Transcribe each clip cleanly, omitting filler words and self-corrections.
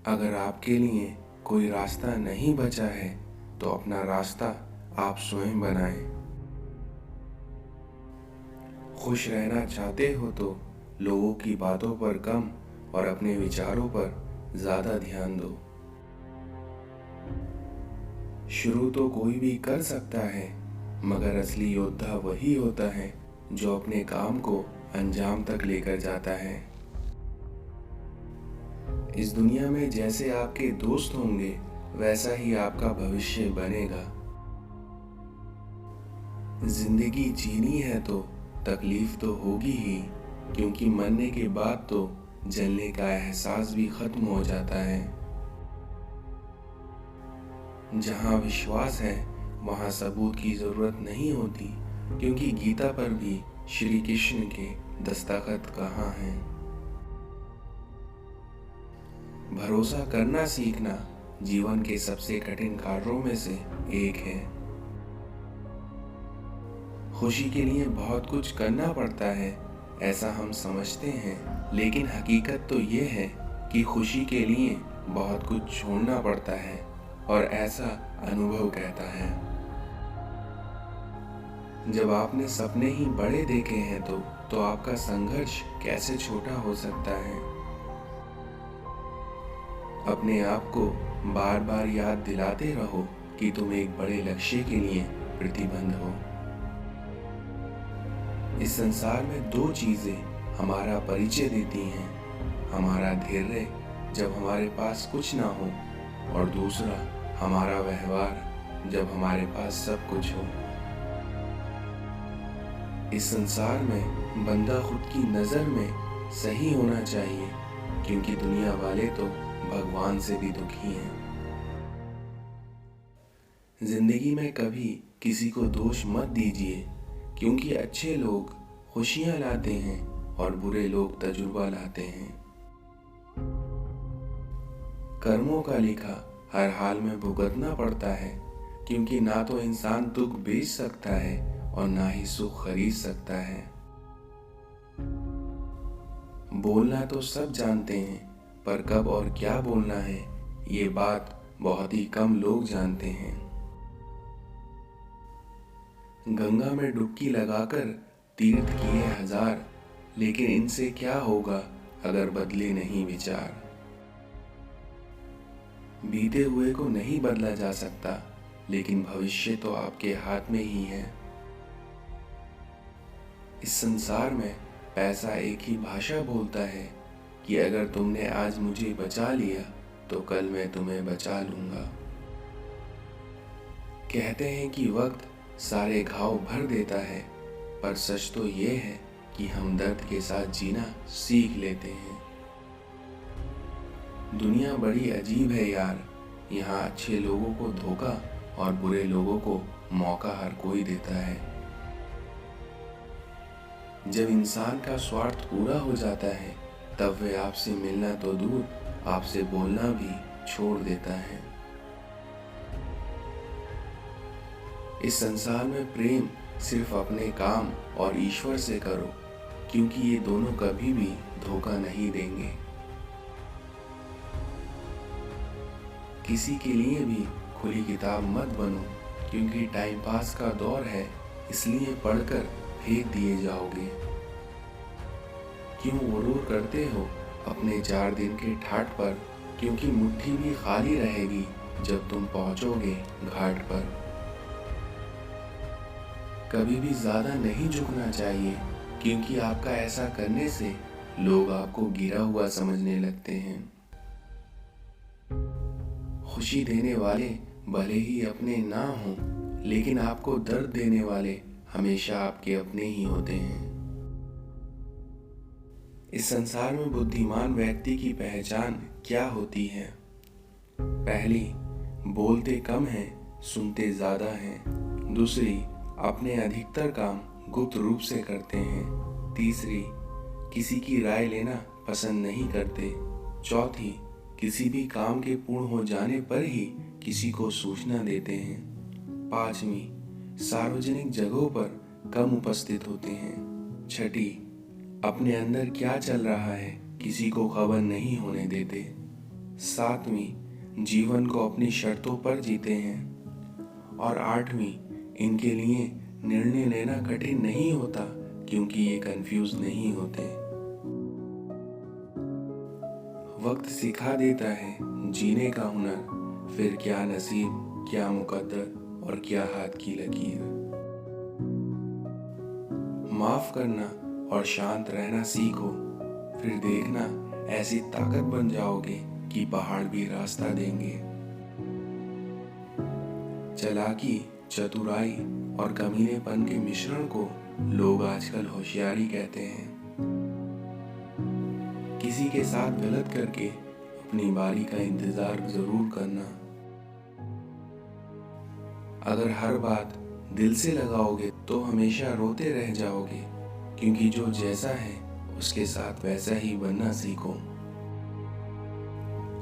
अगर आपके लिए कोई रास्ता नहीं बचा है तो अपना रास्ता आप स्वयं बनाएं। खुश रहना चाहते हो तो लोगों की बातों पर कम और अपने विचारों पर ज़्यादा ध्यान दो। शुरू तो कोई भी कर सकता है, मगर असली योद्धा वही होता है जो अपने काम को अंजाम तक लेकर जाता है। इस दुनिया में जैसे आपके दोस्त होंगे वैसा ही आपका भविष्य बनेगा। जिंदगी जीनी है तो तकलीफ तो होगी ही, क्योंकि मरने के बाद तो जलने का एहसास भी खत्म हो जाता है। जहाँ विश्वास है वहाँ सबूत की जरूरत नहीं होती, क्योंकि गीता पर भी श्री कृष्ण के दस्तखत कहाँ हैं। भरोसा करना सीखना जीवन के सबसे कठिन कार्यों में से एक है। खुशी के लिए बहुत कुछ करना पड़ता है ऐसा हम समझते हैं, लेकिन हकीकत तो ये है कि खुशी के लिए बहुत कुछ छोड़ना पड़ता है, और ऐसा अनुभव कहता है। जब आपने सपने ही बड़े देखे हैं तो आपका संघर्ष कैसे छोटा हो सकता है। अपने आप को बार बार याद दिलाते रहो कि तुम एक बड़े लक्ष्य के लिए प्रतिबद्ध हो। इस संसार में दो चीजें हमारा परिचय देती हैं, हमारा धैर्य जब हमारे पास कुछ ना हो, और दूसरा हमारा व्यवहार जब हमारे पास सब कुछ हो। इस संसार में बंदा खुद की नजर में सही होना चाहिए, क्योंकि दुनिया वाले तो भगवान से भी दुखी हैं। जिंदगी में कभी किसी को दोष मत दीजिए, क्योंकि अच्छे लोग खुशियां लाते हैं और बुरे लोग तजुर्बा लाते हैं। कर्मों का लिखा हर हाल में भुगतना पड़ता है, क्योंकि ना तो इंसान दुख बेच सकता है और ना ही सुख खरीद सकता है। बोलना तो सब जानते हैं, पर कब और क्या बोलना है ये बात बहुत ही कम लोग जानते हैं। गंगा में डुबकी लगाकर तीर्थ किए हजार, लेकिन इनसे क्या होगा अगर बदले नहीं विचार। बीते हुए को नहीं बदला जा सकता, लेकिन भविष्य तो आपके हाथ में ही है। इस संसार में पैसा एक ही भाषा बोलता है कि अगर तुमने आज मुझे बचा लिया तो कल मैं तुम्हें बचा लूंगा। कहते हैं कि वक्त सारे घाव भर देता है, पर सच तो ये है कि हम दर्द के साथ जीना सीख लेते हैं। दुनिया बड़ी अजीब है यार, यहाँ अच्छे लोगों को धोखा और बुरे लोगों को मौका हर कोई देता है। जब इंसान का स्वार्थ पूरा हो जाता है तब वे आपसे मिलना तो दूर, आपसे बोलना भी छोड़ देता है। इस संसार में प्रेम सिर्फ अपने काम और ईश्वर से करो, क्योंकि ये दोनों कभी भी धोखा नहीं देंगे। किसी के लिए भी खुली किताब मत बनो, क्योंकि टाइम पास का दौर है, इसलिए पढ़कर फेंक दिए जाओगे। क्यों गुरूर करते हो अपने 4 दिन के ठाट पर, क्योंकि मुट्ठी भी खाली रहेगी जब तुम पहुंचोगे घाट पर। कभी भी ज्यादा नहीं झुकना चाहिए, क्योंकि आपका ऐसा करने से लोग आपको गिरा हुआ समझने लगते हैं। खुशी देने वाले भले ही अपने ना हों, लेकिन आपको दर्द देने वाले हमेशा आपके अपने ही होते हैं। इस संसार में बुद्धिमान व्यक्ति की पहचान क्या होती है? पहली, बोलते कम हैं, सुनते ज्यादा हैं। दूसरी, अपने अधिकतर काम गुप्त रूप से करते हैं। तीसरी, किसी की राय लेना पसंद नहीं करते। चौथी, किसी भी काम के पूर्ण हो जाने पर ही किसी को सूचना देते हैं। पांचवी, सार्वजनिक जगहों पर कम उपस्थित होते हैं। छठी, अपने अंदर क्या चल रहा है किसी को खबर नहीं होने देते। 7वीं, जीवन को अपनी शर्तों पर जीते हैं। और 8वीं, इनके लिए निर्णय लेना कठिन नहीं होता क्योंकि ये कंफ्यूज नहीं होते। वक्त सिखा देता है जीने का हुनर, फिर क्या नसीब, क्या मुकद्दर और क्या हाथ की लकीर। माफ करना और शांत रहना सीखो, फिर देखना ऐसी ताकत बन जाओगे कि पहाड़ भी रास्ता देंगे। चालाकी, चतुराई और कमीनेपन के मिश्रण को लोग आजकल होशियारी कहते हैं। किसी के साथ गलत करके अपनी बारी का इंतजार जरूर करना। अगर हर बात दिल से लगाओगे तो हमेशा रोते रह जाओगे, क्योंकि जो जैसा है उसके साथ वैसा ही बनना सीखो।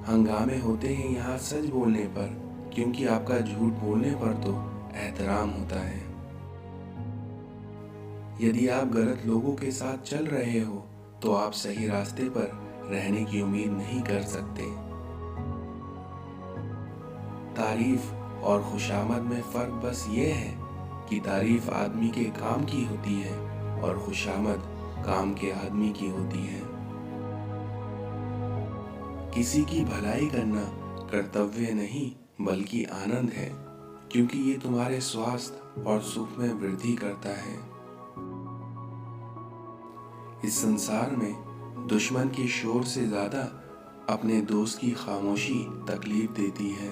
हंगामे होते हैं यहाँ सच बोलने पर, क्योंकि आपका झूठ बोलने पर तो एहतराम होता है। यदि आप गलत लोगों के साथ चल रहे हो तो आप सही रास्ते पर रहने की उम्मीद नहीं कर सकते। तारीफ और खुशामद में फर्क बस ये है कि तारीफ आदमी के काम की होती है और खुशामद काम के आदमी की होती है। किसी की भलाई करना कर्तव्य नहीं बल्कि आनंद है, क्योंकि ये तुम्हारे स्वास्थ्य और सुख में वृद्धि करता है। इस संसार में दुश्मन के शोर से ज्यादा अपने दोस्त की खामोशी तकलीफ देती है।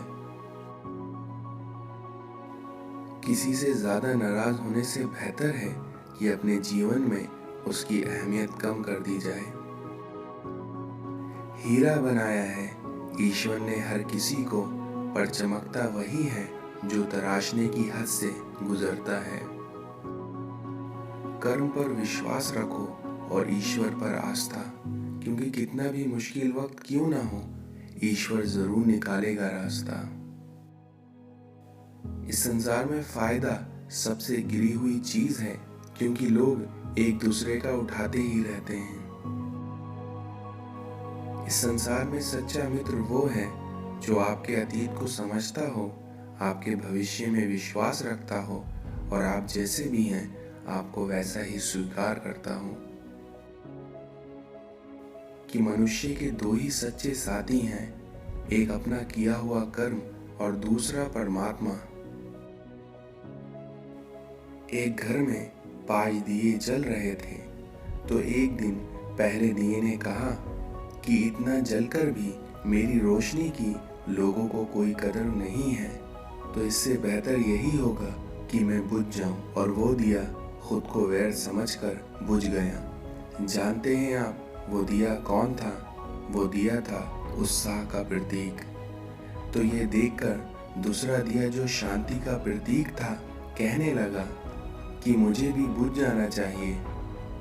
किसी से ज्यादा नाराज होने से बेहतर है कि अपने जीवन में उसकी अहमियत कम कर दी जाए। हीरा बनाया है ईश्वर ने हर किसी को, पर चमकता वही है जो तराशने की हद से गुजरता है। कर्म पर विश्वास रखो और ईश्वर पर आस्था, क्योंकि कितना भी मुश्किल वक्त क्यों ना हो, ईश्वर जरूर निकालेगा रास्ता। इस संसार में फायदा सबसे गिरी हुई चीज है, क्योंकि लोग एक दूसरे का उठाते ही रहते हैं। इस संसार में सच्चा मित्र वो है जो आपके अतीत को समझता हो, आपके भविष्य में विश्वास रखता हो और आप जैसे भी हैं आपको वैसा ही स्वीकार करता हो। कि मनुष्य के दो ही सच्चे साथी हैं, एक अपना किया हुआ कर्म और दूसरा परमात्मा। एक घर में 5 दिए जल रहे थे, तो एक दिन पहले दिए ने कहा कि इतना जलकर भी मेरी रोशनी की लोगों को कोई कदर नहीं है, तो इससे बेहतर यही होगा कि मैं बुझ जाऊं। और वो दिया खुद को वैर समझकर बुझ गया। जानते हैं आप वो दिया कौन था? वो दिया था उत्साह का प्रतीक। तो ये देखकर दूसरा दिया जो शांति का प्रतीक था कहने लगा कि मुझे भी बुझ जाना चाहिए,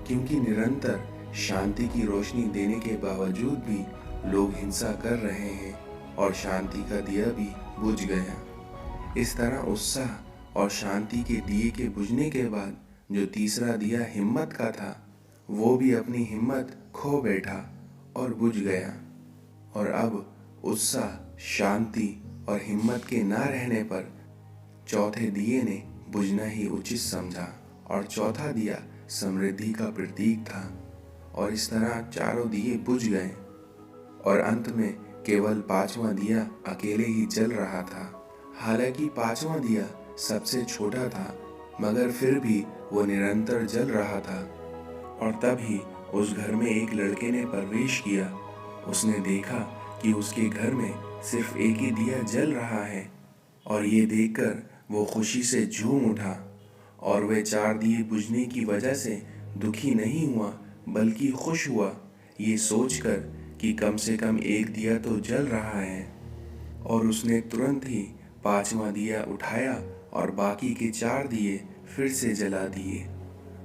क्योंकि निरंतर शांति की रोशनी देने के बावजूद भी लोग हिंसा कर रहे हैं और शांति का दिया भी बुझ गया। इस तरह उत्साह और शांति के दिए के बुझने के बाद जो तीसरा दिया हिम्मत का था, वो भी अपनी हिम्मत खो बैठा और बुझ गया। और अब उत्साह, शांति और हिम्मत के ना रहने पर चौथे दिए ने बुझना ही उचित समझा और चौथा दिया समृद्धि का प्रतीक था। और इस तरह चारों दिए बुझ गए और अंत में केवल 5वां दिया अकेले ही जल रहा था। हालांकि 5वां दिया सबसे छोटा था, मगर फिर भी वो निरंतर जल रहा था। और तभी उस घर में एक लड़के ने प्रवेश किया। उसने देखा कि उसके घर में सिर्फ एक ही दिया जल रहा है, और ये देखकर वो खुशी से झूम उठा। और वे 4 दिए बुझने की वजह से दुखी नहीं हुआ, बल्कि खुश हुआ, ये सोचकर कि कम से कम एक दिया तो जल रहा है। और उसने तुरंत ही 5वां दिया उठाया और बाकी के 4 दिए फिर से जला दिए।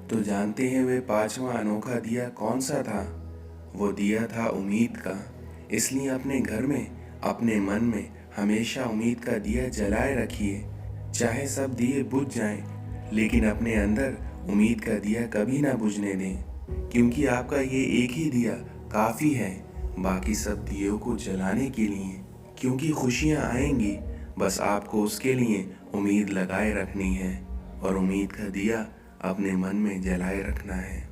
तो जानते हैं वे 5वां अनोखा दिया कौन सा था? वो दिया था उम्मीद का। इसलिए अपने घर में, अपने मन में हमेशा उम्मीद का दिया जलाए रखिए। चाहे सब दिए बुझ जाएं, लेकिन अपने अंदर उम्मीद का दिया कभी ना बुझने दें, क्योंकि आपका ये एक ही दिया काफ़ी है बाकी सब दियों को जलाने के लिए, क्योंकि खुशियाँ आएंगी, बस आपको उसके लिए उम्मीद लगाए रखनी है और उम्मीद का दिया अपने मन में जलाए रखना है।